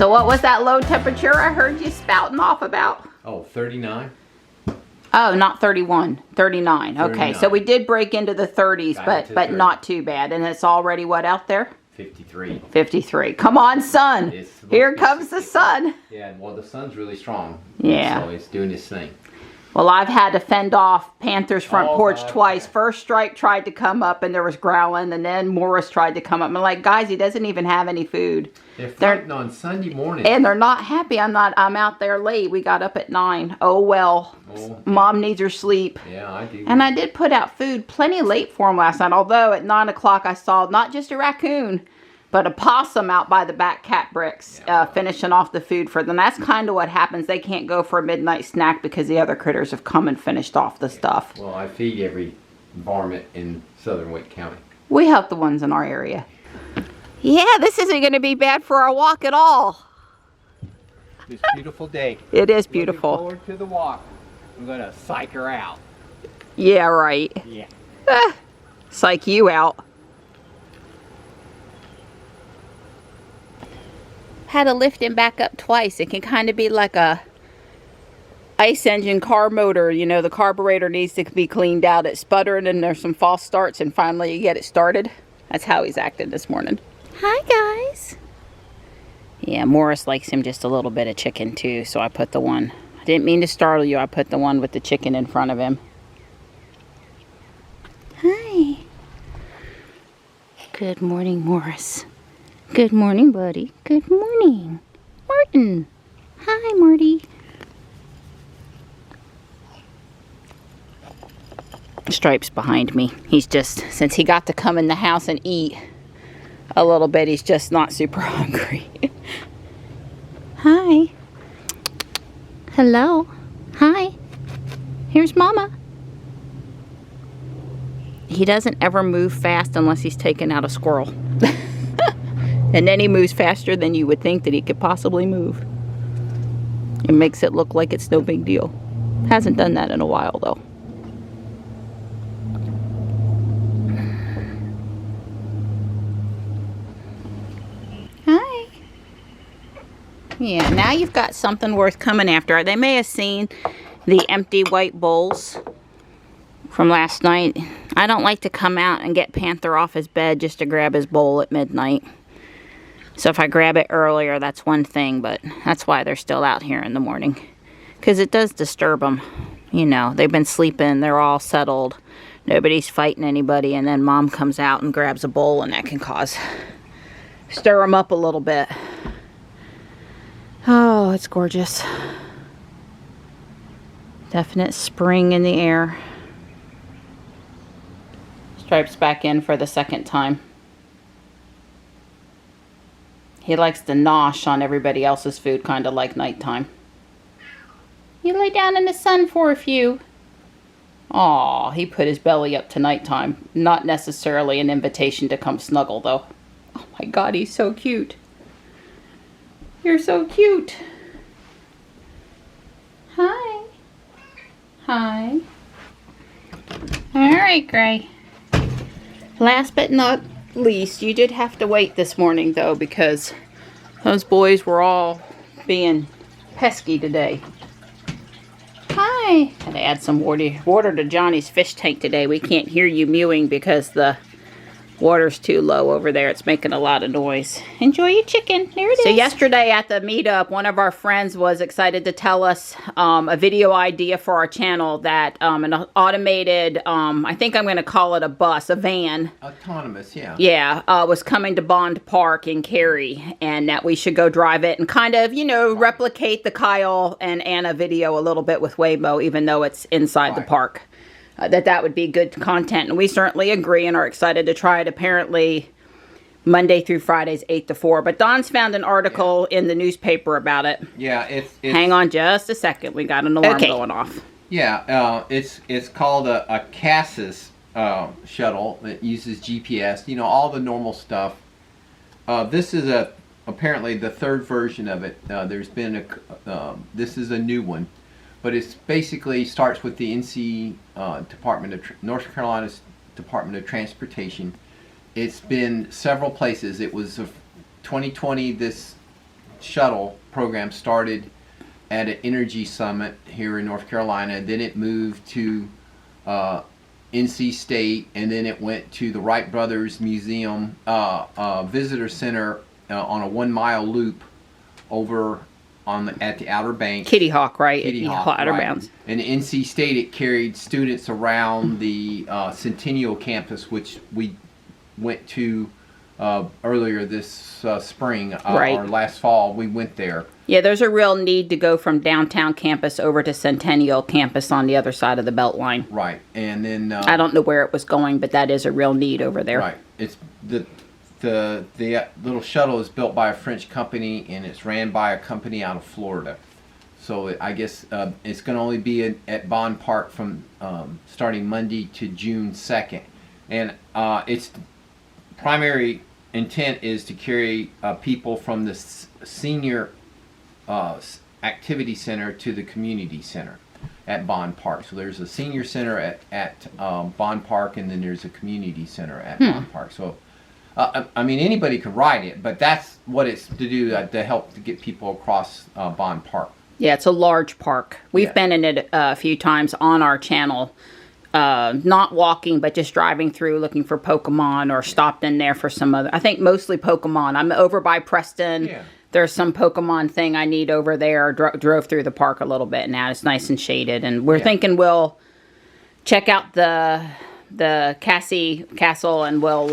So what was that low temperature I heard you spouting off about? Oh, 39. Oh, not 31, 39. Okay, 39. so we did break into the 30s, but not too bad. And it's already what out there? 53. 53. Come on, sun. Here comes the sun. Yeah, well, the sun's really strong. Yeah. So it's doing its thing. Well, I've had to fend off Panther's front porch twice. First, Stripe tried to come up and there was growling, and then Morris tried to come up. I'm like, guys, he doesn't even have any food. They're fighting on Sunday morning. And they're not happy. I'm out there late. We got up at 9. Oh, well. Oh, Mom needs her sleep. Yeah, I do. And I did put out food plenty late for him last night. Although at 9 o'clock I saw not just a raccoon, but a possum out by the back cat bricks, finishing off the food for them. That's kind of what happens. They can't go for a midnight snack because the other critters have come and finished off the stuff. Well, I feed every varmint in southern Wake County. We help the ones in our area. Yeah, this isn't going to be bad for our walk at all. This beautiful day. It is beautiful. Looking forward to the walk. I'm going to psych her out. Yeah, right. Yeah. Psych you out. Had to lift him back up twice. It can kind of be like a ice engine car motor. You know, the carburetor needs to be cleaned out. It's sputtering and there's some false starts, and finally you get it started. That's how he's acting this morning. Hi, guys. Yeah, Morris likes him just a little bit of chicken too, so I put the one. I didn't mean to startle you. I put the one with the chicken in front of him. Hi. Good morning, Morris. Good morning, buddy. Good morning. Martin. Hi, Marty. Stripe's behind me. He's just, since he got to come in the house and eat a little bit, he's just not super hungry. Hi. Hello. Hi. Here's Mama. He doesn't ever move fast unless he's taking out a squirrel. And then he moves faster than you would think that he could possibly move. It makes it look like it's no big deal. Hasn't done that in a while, though. Hi. Yeah, now you've got something worth coming after. They may have seen the empty white bowls from last night. I don't like to come out and get Panther off his bed just to grab his bowl at midnight. So if I grab it earlier, that's one thing, but that's why they're still out here in the morning. Because it does disturb them. You know, they've been sleeping, they're all settled, nobody's fighting anybody, and then Mom comes out and grabs a bowl, and that can stir them up a little bit. Oh, it's gorgeous. Definite spring in the air. Stripe's back in for the second time. He likes to nosh on everybody else's food, kind of like nighttime. You lay down in the sun for a few. Aw, he put his belly up to nighttime. Not necessarily an invitation to come snuggle, though. Oh my God, he's so cute. You're so cute. Hi. Hi. All right, Gray. Last but not least, you did have to wait this morning, though, because those boys were all being pesky today. Hi. Had to add some water to Johnny's fish tank today. We can't hear you mewing because the water's too low over there. It's making a lot of noise. Enjoy your chicken. There it is. So yesterday at the meetup, one of our friends was excited to tell us a video idea for our channel that an automated, I think I'm going to call it a van. Autonomous, yeah. Yeah, was coming to Bond Park in Cary, and that we should go drive it and kind of, you know, replicate the Kyle and Anna video a little bit with Waymo, even though it's inside the park. That would be good content, and we certainly agree and are excited to try it. Apparently Monday through Fridays 8 to 4, but Don's found an article in the newspaper about it. Yeah, it's hang on just a second, we got an alarm going off. Yeah, it's called a Cassis shuttle that uses GPS, you know, all the normal stuff. This is apparently the third version of it. There's been this is a new one. But it's basically starts with the NC North Carolina's Department of Transportation. It's been several places. It was 2020 this shuttle program started at an energy summit here in North Carolina. Then it moved to NC State, and then it went to the Wright Brothers Museum Visitor Center on a 1 mile loop over at the Outer Banks. Kitty Hawk, right? Kitty Hawk, Outer right. Bounds. And NC State, it carried students around the Centennial campus, which we went to earlier this spring or last fall. We went there. Yeah, there's a real need to go from downtown campus over to Centennial campus on the other side of the Beltline. Right, and then I don't know where it was going, but that is a real need over there. Right, it's the little shuttle is built by a French company, and it's ran by a company out of Florida. So I guess it's going to only be at Bond Park from starting Monday to June 2nd, and its primary intent is to carry people from the senior activity center to the community center at Bond Park. So there's a senior center at Bond Park, and then there's a community center at Bond Park. So I mean, anybody could ride it, but that's what it's to do to help to get people across Bond Park. Yeah, it's a large park. We've been in it a few times on our channel. Not walking, but just driving through looking for Pokemon, or stopped in there for some other, I think mostly Pokemon. I'm over by Preston. Yeah. There's some Pokemon thing I need over there. Drove through the park a little bit now. It's nice and shaded. And we're thinking we'll check out the Castle, and we'll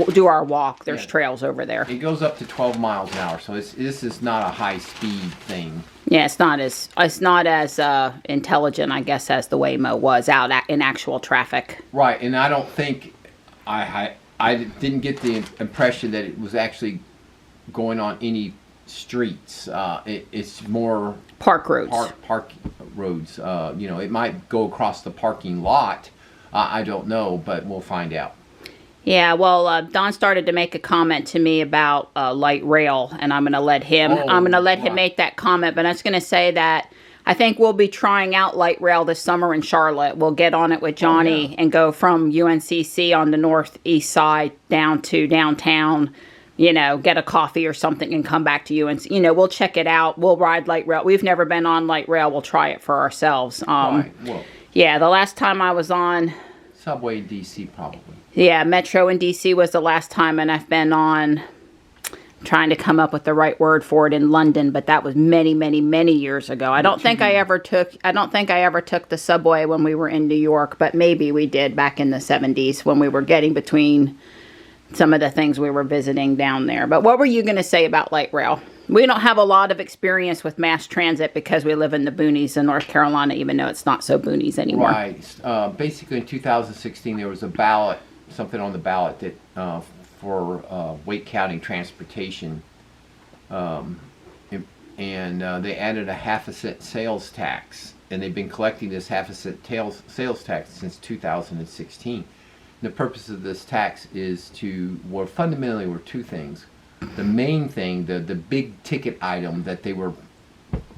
do our walk. There's trails over there. It goes up to 12 miles an hour, so this is not a high speed thing. Yeah, it's not as intelligent, I guess, as the Waymo was out in actual traffic. Right, and I don't think I didn't get the impression that it was actually going on any streets. It's more park roads. Park roads. It might go across the parking lot. I don't know, but we'll find out. Yeah, well, Don started to make a comment to me about light rail, and I'm going to let him. Him make that comment. But I was going to say that I think we'll be trying out light rail this summer in Charlotte. We'll get on it with Johnny and go from UNCC on the northeast side down to downtown. Get a coffee or something and come back to UNC. We'll check it out. We'll ride light rail. We've never been on light rail. We'll try it for ourselves. Right. Well, yeah, the last time I was on Subway in DC, probably. Yeah, Metro in DC was the last time, and I've been on, trying to come up with the right word for it, in London, but that was many, many, many years ago. I don't think I ever took the subway when we were in New York, but maybe we did back in the 70s when we were getting between some of the things we were visiting down there. But what were you going to say about light rail? We don't have a lot of experience with mass transit because we live in the boonies in North Carolina, even though it's not so boonies anymore. Right. Basically, in 2016, there was a ballot, something on the ballot that for weight counting transportation, and they added a half-a-cent sales tax, and they've been collecting this half-a-cent sales tax since 2016. The purpose of this tax is fundamentally were two things. The main thing, the big ticket item that they were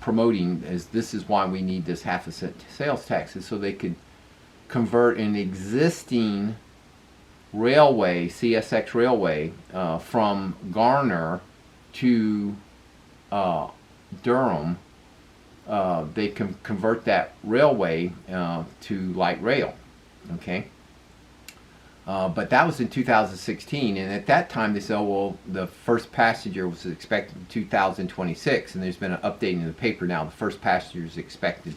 promoting is this is why we need this half-a-cent sales tax, is so they could convert an existing railway, CSX railway, from Garner to Durham. They can convert that railway to light rail. Okay. But that was in 2016, and at that time they said, oh, well, the first passenger was expected in 2026, and there's been an update in the paper now. The first passenger is expected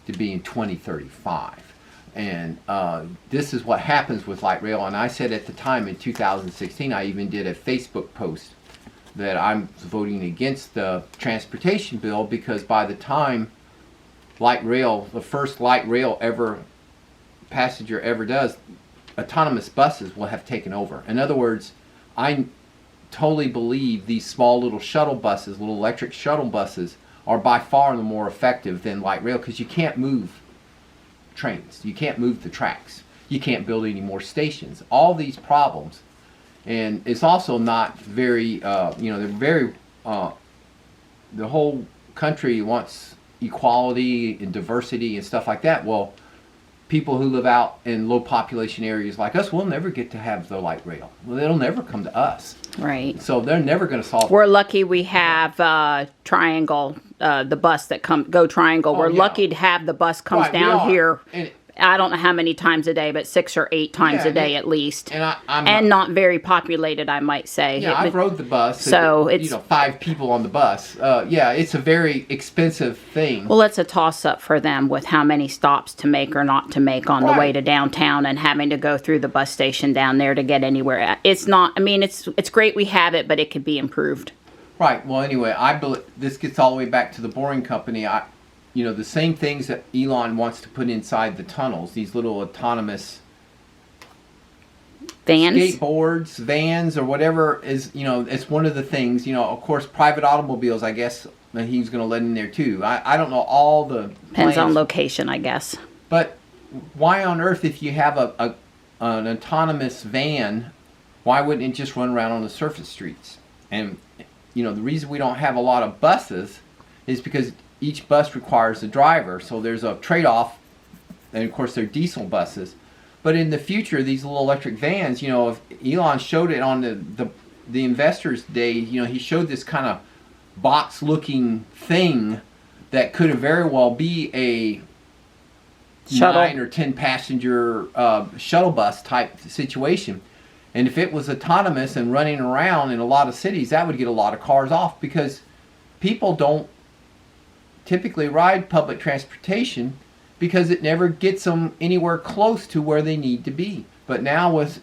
to be in 2035. And this is what happens with light rail. And I said at the time in 2016, I even did a Facebook post that I'm voting against the transportation bill, because by the time light rail, the first light rail passenger ever does, autonomous buses will have taken over. In other words, I totally believe these small little shuttle buses, little electric shuttle buses, are by far the more effective than light rail, because you can't move trains. You can't move the tracks. You can't build any more stations. All these problems. And it's also not very, they're very, the whole country wants equality and diversity and stuff like that. Well, people who live out in low population areas like us will never get to have the light rail. Well, it'll never come to us. Right. So they're never going to solve. We're lucky we have Triangle, the bus that go Triangle. We're lucky to have the bus comes down here. And I don't know how many times a day, but 6 or 8 times a day at least. And I'm not very populated, I might say. Yeah, I've rode the bus. So it's 5 people on the bus. Yeah, it's a very expensive thing. Well, it's a toss-up for them with how many stops to make or not to make on the way to downtown, and having to go through the bus station down there to get anywhere. It's not. I mean, it's great we have it, but it could be improved. Right. Well, anyway, I believe this gets all the way back to the Boring Company. The same things that Elon wants to put inside the tunnels, these little autonomous Vans? skateboards, vans, or whatever is, it's one of the things, of course, private automobiles, I guess, he's going to let in there too. I don't know all the Depends plans, on location, I guess. But why on earth, if you have an autonomous van, why wouldn't it just run around on the surface streets? And, the reason we don't have a lot of buses is because each bus requires a driver, so there's a trade-off, and of course they're diesel buses. But in the future, these little electric vans, if Elon showed it on the Investors Day, he showed this kind of box-looking thing that could very well be a Shuttle. 9 or 10 passenger shuttle bus type situation. And if it was autonomous and running around in a lot of cities, that would get a lot of cars off, because people don't typically ride public transportation because it never gets them anywhere close to where they need to be. But now with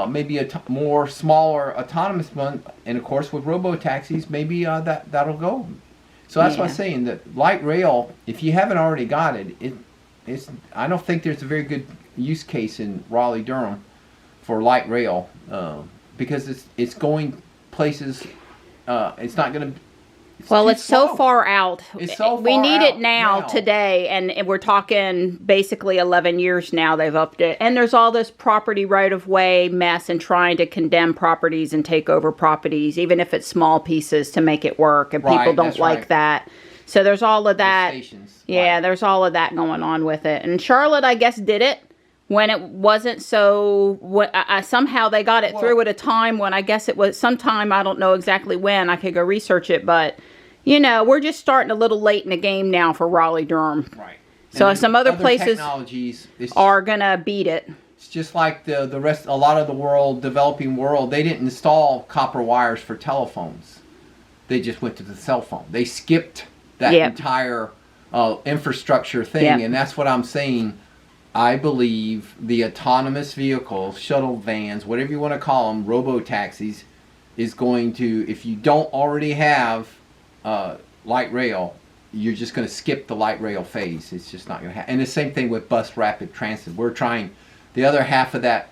maybe a more smaller autonomous one, and of course with robo-taxis, maybe that'll go. So that's why I'm saying that light rail, if you haven't already got it, I don't think there's a very good use case in Raleigh-Durham for light rail, because it's going places. It's not going to. Well, it's so far out. It's so far we need out it now, today, and we're talking basically 11 years now they've upped it. And there's all this property right-of-way mess and trying to condemn properties and take over properties, even if it's small pieces, to make it work. And people don't like that. So there's all of that. Yeah, there's all of that going on with it. And Charlotte, I guess, did it when it wasn't so. Somehow they got it through at a time when I guess it was sometime, I don't know exactly when. I could go research it, but we're just starting a little late in the game now for Raleigh-Durham. Right. So some other places are going to beat it. It's just like the rest, a lot of the developing world, they didn't install copper wires for telephones. They just went to the cell phone. They skipped that entire infrastructure thing, and that's what I'm saying. I believe the autonomous vehicles, shuttle vans, whatever you want to call them, robo-taxis, is going to, if you don't already have light rail, you're just going to skip the light rail phase. It's just not going to happen. And the same thing with bus rapid transit. We're trying, the other half of that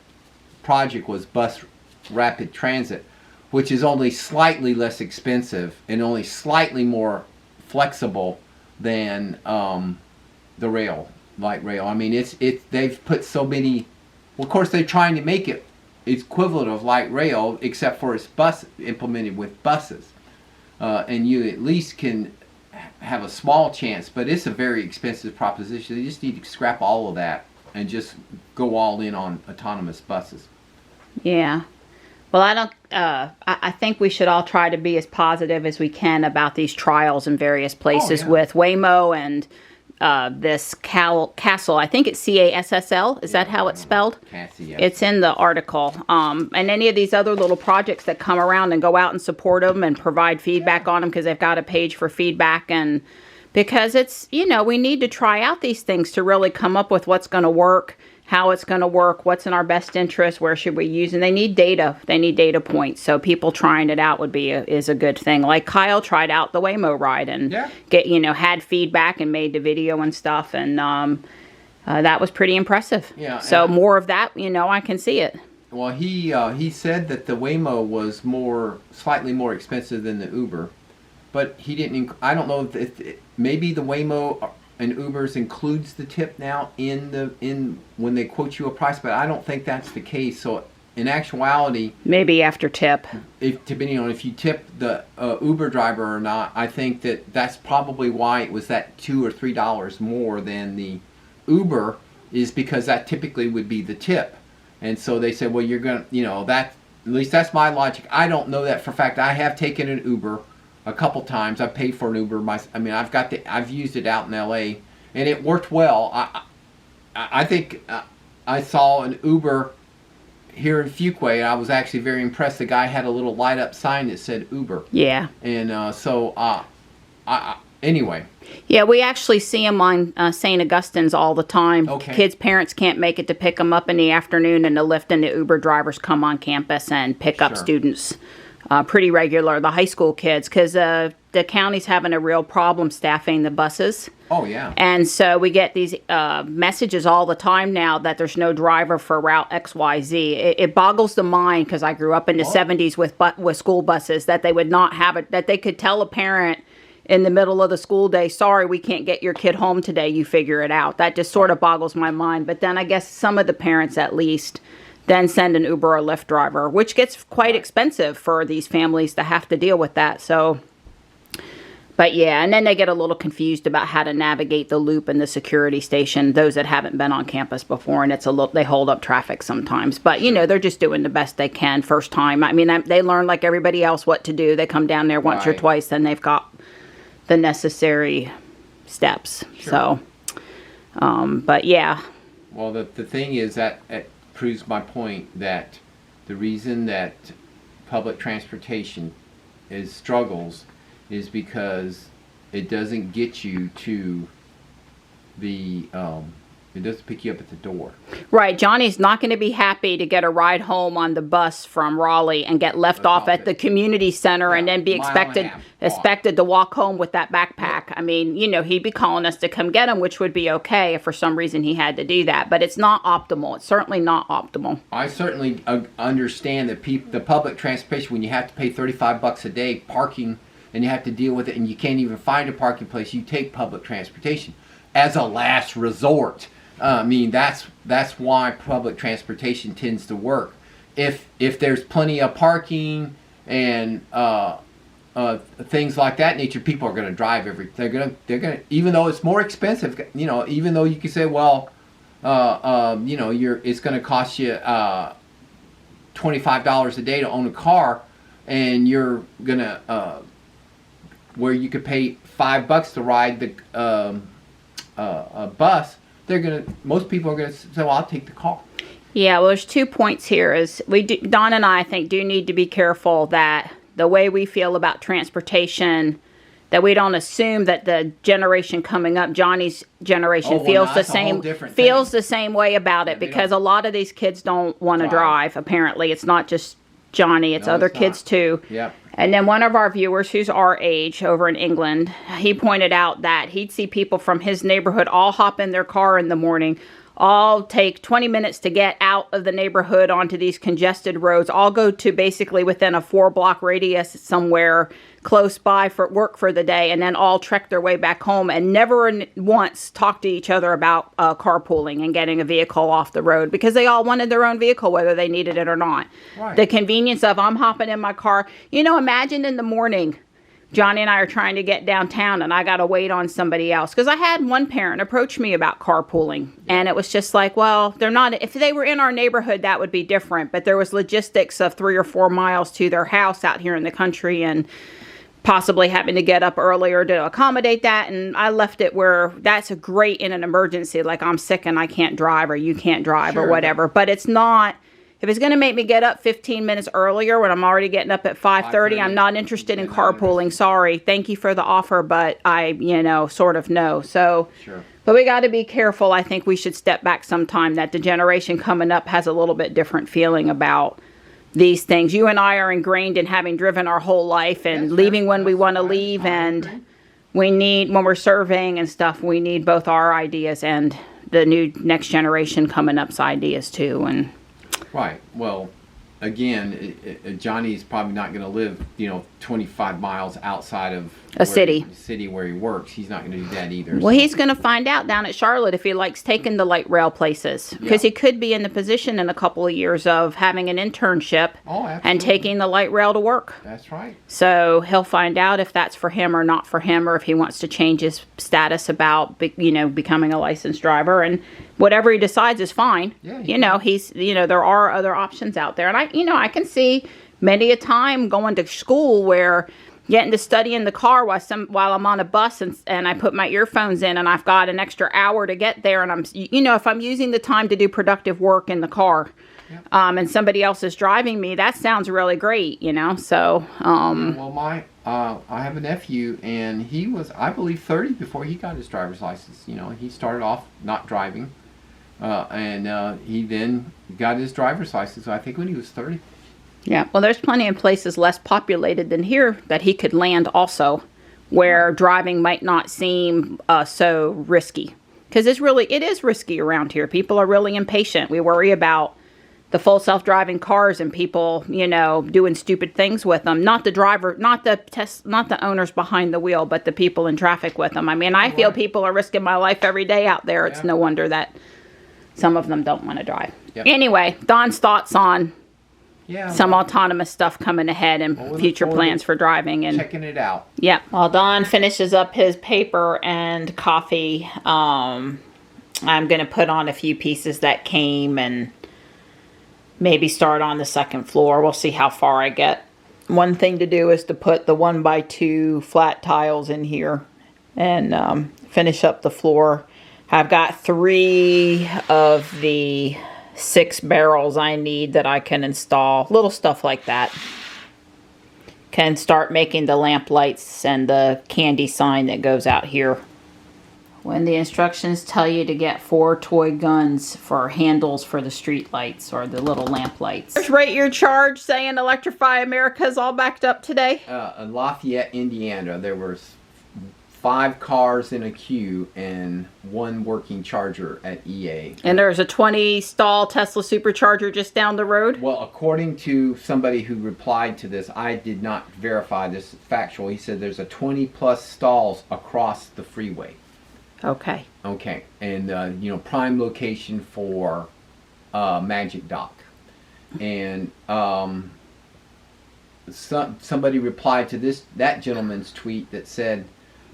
project was bus rapid transit, which is only slightly less expensive and only slightly more flexible than the light rail. I mean, they've put so many. Well, of course, they're trying to make it equivalent of light rail, except for it's implemented with buses, and you at least can have a small chance. But it's a very expensive proposition. They just need to scrap all of that and just go all in on autonomous buses. Yeah. Well, I think we should all try to be as positive as we can about these trials in various places with Waymo and this Cassel. I think it's CASSL. Is that how it's spelled? Cassie, yes. It's in the article. And any of these other little projects that come around and go out and support them and provide feedback on them, because they've got a page for feedback. And because it's, we need to try out these things to really come up with what's going to work, how it's going to work, what's in our best interest, where should we use, and they need data. They need data points. So people trying it out is a good thing. Like Kyle tried out the Waymo ride and had feedback and made the video and stuff, and that was pretty impressive. Yeah. So more of that, I can see it. Well, he said that the Waymo was slightly more expensive than the Uber, but he didn't. I don't know if maybe the Waymo and Uber's includes the tip now in when they quote you a price, but I don't think that's the case. So in actuality, maybe after tip, depending on if you tip the Uber driver or not, I think that's probably why it was that $2 or $3 more than the Uber, is because that typically would be the tip. And so they said, well, you're going to, that, at least that's my logic. I don't know that for a fact. I have taken an Uber a couple times. I've paid for an Uber. I've used it out in LA, and it worked well. I think I saw an Uber here in Fuquay. I was actually very impressed. The guy had a little light up sign that said Uber. Yeah. And anyway. Yeah, we actually see them on St. Augustine's all the time. Okay. Kids' parents can't make it to pick them up in the afternoon, and the Lyft and the Uber drivers come on campus and pick up students pretty regular, the high school kids, because the county's having a real problem staffing the buses. Oh, yeah. And so we get these messages all the time now that there's no driver for Route XYZ. It boggles the mind, because I grew up in the 70s with school buses, that they would not have it, that they could tell a parent in the middle of the school day, sorry, we can't get your kid home today, you figure it out. That just sort of boggles my mind. But then I guess some of the parents at least then send an Uber or Lyft driver, which gets quite expensive for these families to have to deal with that. So, but yeah, and then they get a little confused about how to navigate the loop and the security station, those that haven't been on campus before, and they hold up traffic sometimes. But, they're just doing the best they can first time. I mean, they learn like everybody else what to do. They come down there once or twice, then they've got the necessary steps. Sure. So, but yeah. Well, the thing is that it proves my point that the reason that public transportation struggles is because it doesn't get you to the it doesn't pick you up at the door. Right. Johnny's not going to be happy to get a ride home on the bus from Raleigh and get left off at the community center and then be expected to walk home with that backpack. I mean, he'd be calling us to come get him, which would be okay if for some reason he had to do that. But it's not optimal. It's certainly not optimal. I certainly understand that the public transportation, when you have to pay $35 a day parking and you have to deal with it and you can't even find a parking place, you take public transportation as a last resort. I mean, that's why public transportation tends to work. If there's plenty of parking and things like that nature, people are going to drive they're gonna even though it's more expensive. Even though you can say, well, it's going to cost you $25 a day to own a car, and you're gonna where you could pay $5 to ride the bus. Most people are gonna say, well, I'll take the car. Yeah, well, there's 2 points here. Don and I think, do need to be careful that the way we feel about transportation, that we don't assume that the generation coming up, Johnny's generation, feels the same way about it, because a lot of these kids don't want to drive. Apparently, it's not just Johnny, it's other kids too. Yep. And then one of our viewers, who's our age, over in England, he pointed out that he'd see people from his neighborhood all hop in their car in the morning, all take 20 minutes to get out of the neighborhood onto these congested roads, all go to basically within a 4-block radius somewhere close by for work for the day, and then all trek their way back home and never once talk to each other about carpooling and getting a vehicle off the road, because they all wanted their own vehicle whether they needed it or not. Right. The convenience of, I'm hopping in my car. Imagine in the morning, Johnny and I are trying to get downtown and I got to wait on somebody else. Because I had one parent approach me about carpooling. And it was just like, well, they're not, if they were in our neighborhood, that would be different. But there was logistics of 3 or 4 miles to their house out here in the country, and possibly having to get up earlier to accommodate that. And I left it where that's a great in an emergency, like I'm sick and I can't drive, or you can't drive, or whatever. But it's not. If it's going to make me get up 15 minutes earlier when I'm already getting up at 5:30, I'm not interested in carpooling. Sorry. Thank you for the offer, but I, sort of no. So, but we got to be careful. I think we should step back sometime, that the generation coming up has a little bit different feeling about these things. You and I are ingrained in having driven our whole life and leaving when we want to leave. And we need, when we're surveying and stuff, we need both our ideas and the next generation coming up's ideas too. And right. Well, again, Johnny's probably not going to live, 25 miles outside of a city where he works. He's not going to do that either. Well, he's going to find out down at Charlotte if he likes taking the light rail places, because he could be in the position in a couple of years of having an internship and taking the light rail to work. That's right. So he'll find out if that's for him or not for him, or if he wants to change his status about, becoming a licensed driver. And whatever he decides is fine. Yeah, you know, there are other options out there. And I can see many a time going to school where getting to study in the car while I'm on a bus and I put my earphones in and I've got an extra hour to get there, and if I'm using the time to do productive work in the car, Yep. And somebody else is driving me, that sounds really great, so. Well, I have a nephew, and he was, I believe, 30 before he got his driver's license. He started off not driving, and he then got his driver's license, I think, when he was 30. Yeah, well, there's plenty of places less populated than here that he could land also, where driving might not seem so risky. Because it is risky around here. People are really impatient. We worry about the full self-driving cars and people, doing stupid things with them. Not the driver, not the owners behind the wheel, but the people in traffic with them. I mean, I feel people are risking my life every day out there. It's no wonder that some of them don't want to drive. Yep. Anyway, Don's thoughts on some autonomous stuff coming ahead and future plans for driving and checking it out. Yeah. While Don finishes up his paper and coffee, I'm going to put on a few pieces that came and maybe start on the second floor. We'll see how far I get. One thing to do is to put the 1x2 flat tiles in here and finish up the floor. I've got 3 of the 6 barrels I need that I can install. Little stuff like that. Can start making the lamp lights and the candy sign that goes out here. When the instructions tell you to get 4 toy guns for handles for the street lights or the little lamp lights. Rate your charge saying Electrify America is all backed up today. In Lafayette, Indiana, there were 5 cars in a queue and 1 working charger at EA. And there's a 20 stall Tesla supercharger just down the road? Well, according to somebody who replied to this, I did not verify this factual. He said there's a 20 plus stalls across the freeway. Okay. Okay, and prime location for Magic Dock, and somebody replied to that gentleman's tweet that said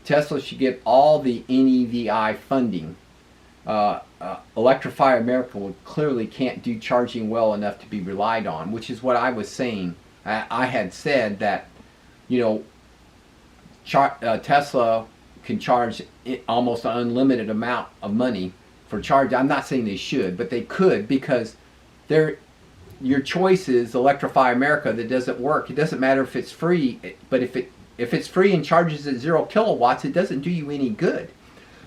Tesla should get all the NEVI funding. Electrify America clearly can't do charging well enough to be relied on, which is what I was saying. I had said that Tesla can charge almost an unlimited amount of money for charge. I'm not saying they should, but they could, because your choice is Electrify America that doesn't work. It doesn't matter if it's free, but if it's free and charges at 0 kilowatts, it doesn't do you any good.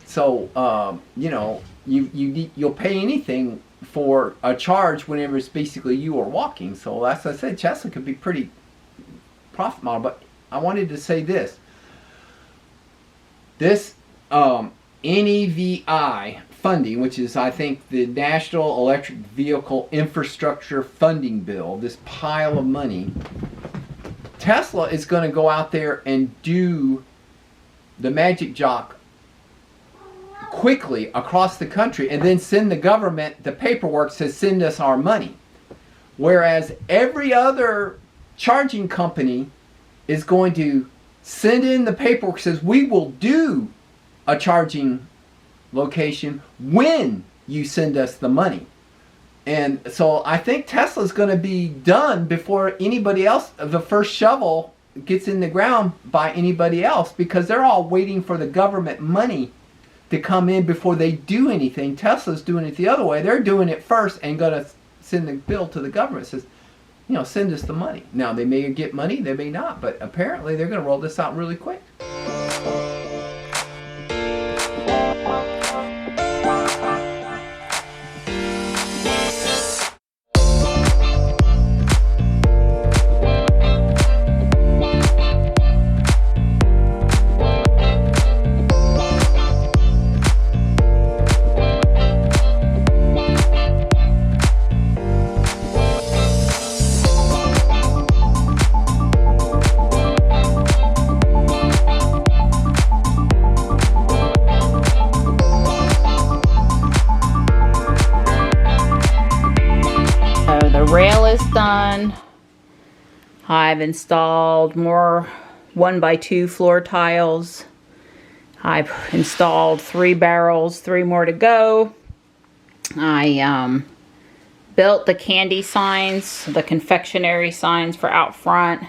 So you'll pay anything for a charge whenever it's basically you are walking. So as I said, Tesla could be pretty profit model. But I wanted to say this. This NEVI funding, which is, I think, the National Electric Vehicle Infrastructure Funding Bill, this pile of money, Tesla is going to go out there and do the Magic Jock quickly across the country and then send the government the paperwork to send us our money. Whereas every other charging company is going to send in the paperwork, says we will do a charging location when you send us the money. And so I think Tesla's going to be done before anybody else, the first shovel gets in the ground by anybody else, because they're all waiting for the government money to come in before they do anything. Tesla's doing it the other way. They're doing it first and going to send the bill to the government. It says, send us the money. Now, they may get money, they may not, but apparently they're going to roll this out really quick. Done. I've installed more 1x2 floor tiles. I've installed 3 barrels, 3 more to go. I built the candy signs, the confectionery signs for out front.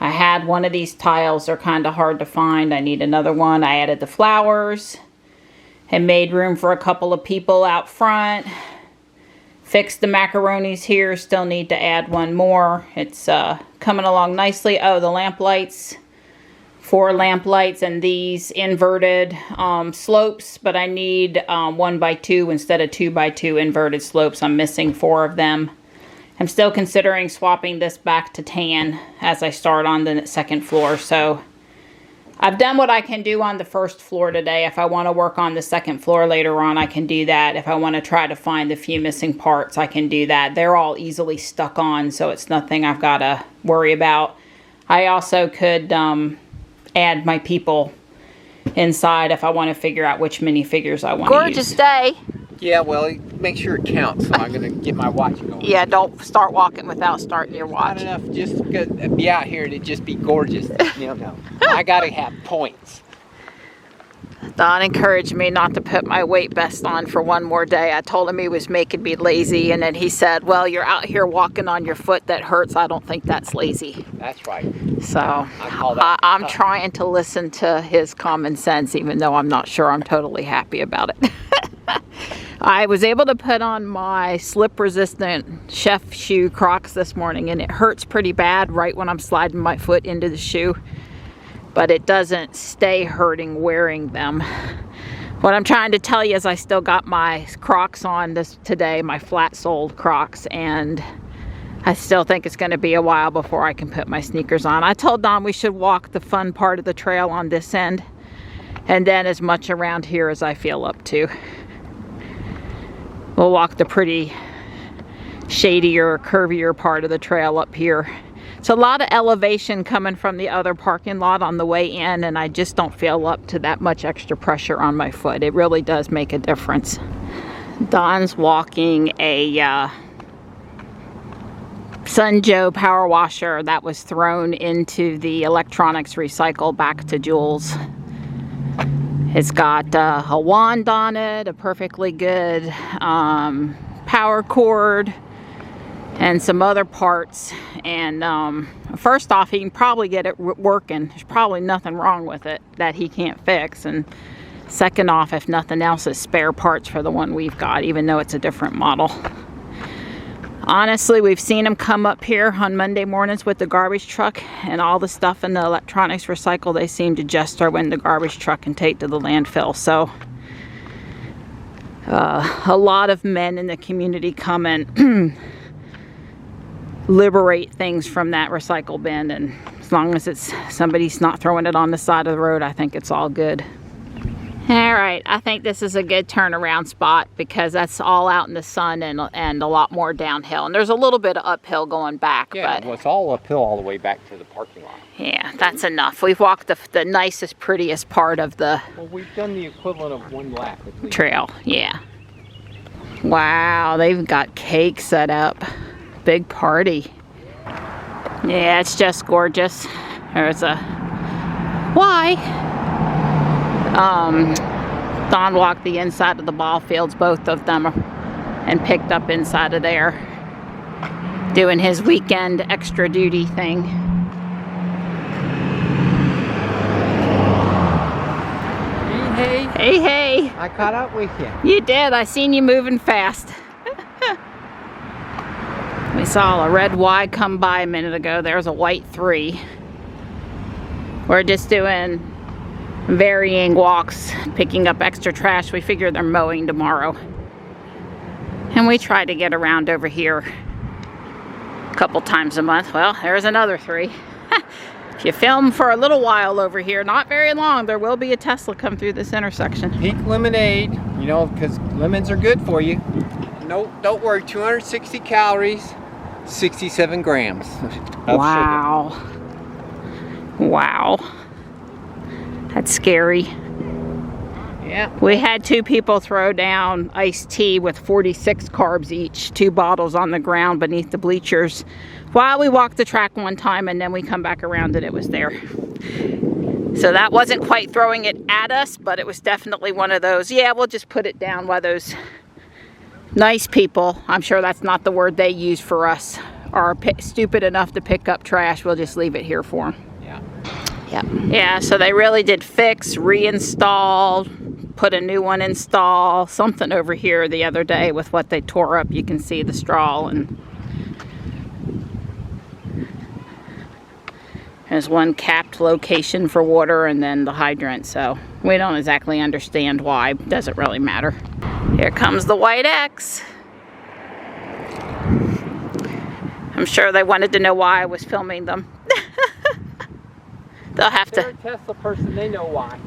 I had one of these tiles. They're kind of hard to find. I need another one. I added the flowers and made room for a couple of people out front. Fixed the macaronis here. Still need to add one more. It's coming along nicely. Oh, the lamp lights. 4 lamp lights and these inverted slopes, but I need 1x2 instead of 2x2 inverted slopes. I'm missing 4 of them. I'm still considering swapping this back to tan as I start on the second floor. So I've done what I can do on the first floor today. If I want to work on the second floor later on, I can do that. If I want to try to find the few missing parts, I can do that. They're all easily stuck on, so it's nothing I've got to worry about. I also could add my people inside if I want to figure out which minifigures I want to use. Gorgeous day. Yeah, well, make sure it counts. So I'm going to get my watch going. Yeah, don't start walking without starting your watch. Not enough just to be out here to just be gorgeous. No. I got to have points. Don encouraged me not to put my weight vest on for one more day. I told him he was making me lazy, and then he said, well, you're out here walking on your foot that hurts. I don't think that's lazy. That's right. So I'm trying to listen to his common sense, even though I'm not sure I'm totally happy about it. I was able to put on my slip-resistant chef shoe Crocs this morning, and it hurts pretty bad right when I'm sliding my foot into the shoe. But it doesn't stay hurting wearing them. What I'm trying to tell you is I still got my Crocs on today, my flat-soled Crocs, and I still think it's going to be a while before I can put my sneakers on. I told Don we should walk the fun part of the trail on this end, and then as much around here as I feel up to. We'll walk the pretty shadier, curvier part of the trail up here. It's a lot of elevation coming from the other parking lot on the way in, and I just don't feel up to that much extra pressure on my foot. It really does make a difference. Don's walking a Sun Joe power washer that was thrown into the electronics recycle back to Jules. It's got a wand on it, a perfectly good power cord, and some other parts. And first off, he can probably get it working. There's probably nothing wrong with it that he can't fix. And second off, if nothing else, is spare parts for the one we've got, even though it's a different model. Honestly, we've seen him come up here on Monday mornings with the garbage truck, and all the stuff in the electronics recycle, they seem to just throw in the garbage truck and take to the landfill. So a lot of men in the community come and liberate things from that recycle bin, and as long as it's somebody's not throwing it on the side of the road, I think it's all good. All right, I think this is a good turnaround spot because that's all out in the sun and a lot more downhill, and there's a little bit of uphill going back. Yeah, but well, it's all uphill all the way back to the parking lot. Yeah, that's enough. We've walked the nicest, prettiest part of the Well, we've done the equivalent of one lap at least. Trail. Yeah. Wow, they've got cake set up. Big party. Yeah, it's just gorgeous. There's a why. Don walked the inside of the ball fields, both of them, and picked up inside of there, doing his weekend extra duty thing. Hey, Hey, hey. I caught up with you. You did. I seen you moving fast. We saw a red Y come by a minute ago. There's a white 3. We're just doing varying walks, picking up extra trash. We figure they're mowing tomorrow. And we try to get around over here a couple times a month. Well, there's another 3. If you film for a little while over here, not very long, there will be a Tesla come through this intersection. Pink lemonade, you know, because lemons are good for you. No, don't worry, 260 calories, 67 grams of Wow. sugar. Wow. That's scary. Yeah. We had 2 people throw down iced tea with 46 carbs each, 2 bottles on the ground beneath the bleachers while we walked the track one time, and then we come back around and it was there. So that wasn't quite throwing it at us, but it was definitely one of those, yeah, we'll just put it down while those Nice people. I'm sure that's not the word they use for us. Are stupid enough to pick up trash. We'll just leave it here for them. Yeah. Yep. Yeah, so they really did fix, reinstall, put a new one install, something over here the other day with what they tore up. You can see the straw, and there's one capped location for water and then the hydrant, so we don't exactly understand why. Doesn't really matter. Here comes the white X. I'm sure they wanted to know why I was filming them. They'll have They're to. a Tesla person, they know why.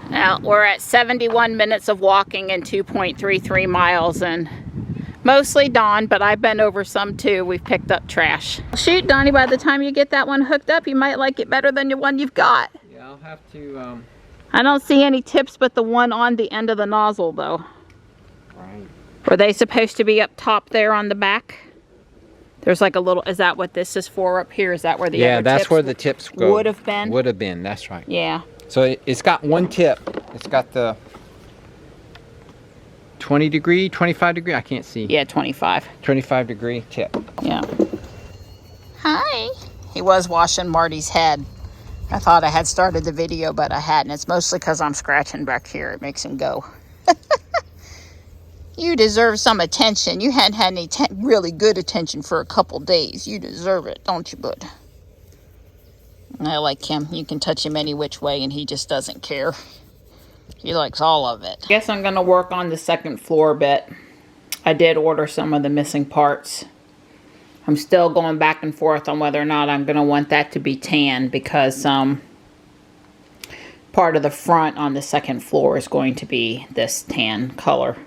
Now, we're at 71 minutes of walking and 2.33 miles, and mostly Dawn, but I've been over some too. We've picked up trash. Shoot, Donnie, by the time you get that one hooked up, you might like it better than the one you've got. Yeah, I'll have to, I don't see any tips but the one on the end of the nozzle, though. Right. Were they supposed to be up top there on the back? There's like a little, is that what this is for up here? Is that where the Yeah, other that's tips where the tips go. would have been? Would have been, that's right. Yeah. So it's got one tip. It's got the 20 degree, 25 degree, I can't see. Yeah, 25. 25 degree tip. Yeah. Hi. He was washing Marty's head. I thought I had started the video, but I hadn't. It's mostly because I'm scratching back here. It makes him go. You deserve some attention. You hadn't had any really good attention for a couple days. You deserve it, don't you, bud? I like him. You can touch him any which way, and he just doesn't care. He likes all of it. I guess I'm going to work on the second floor a bit. I did order some of the missing parts. I'm still going back and forth on whether or not I'm going to want that to be tan, because part of the front on the second floor is going to be this tan color.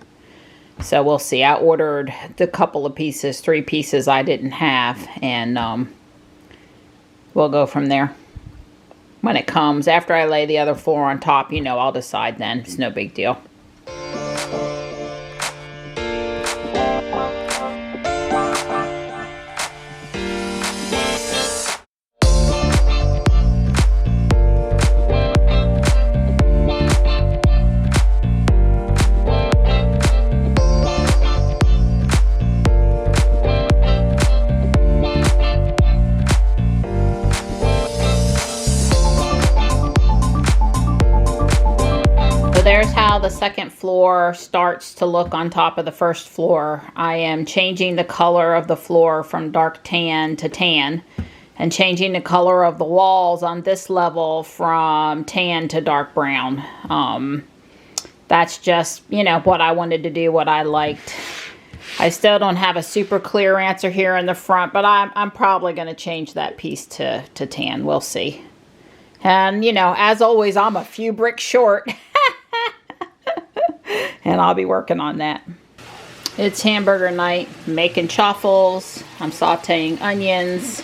So we'll see. I ordered the couple of pieces, 3 pieces I didn't have, and we'll go from there. When it comes, after I lay the other floor on top, you know, I'll decide then. It's no big deal. There's how the second floor starts to look on top of the first floor. I am changing the color of the floor from dark tan to tan, and changing the color of the walls on this level from tan to dark brown. That's just, you know, what I wanted to do, what I liked. I still don't have a super clear answer here in the front, but I'm probably going to change that piece to tan. We'll see. And, you know, as always, I'm a few bricks short. And I'll be working on that. It's hamburger night, making chaffles. I'm sauteing onions.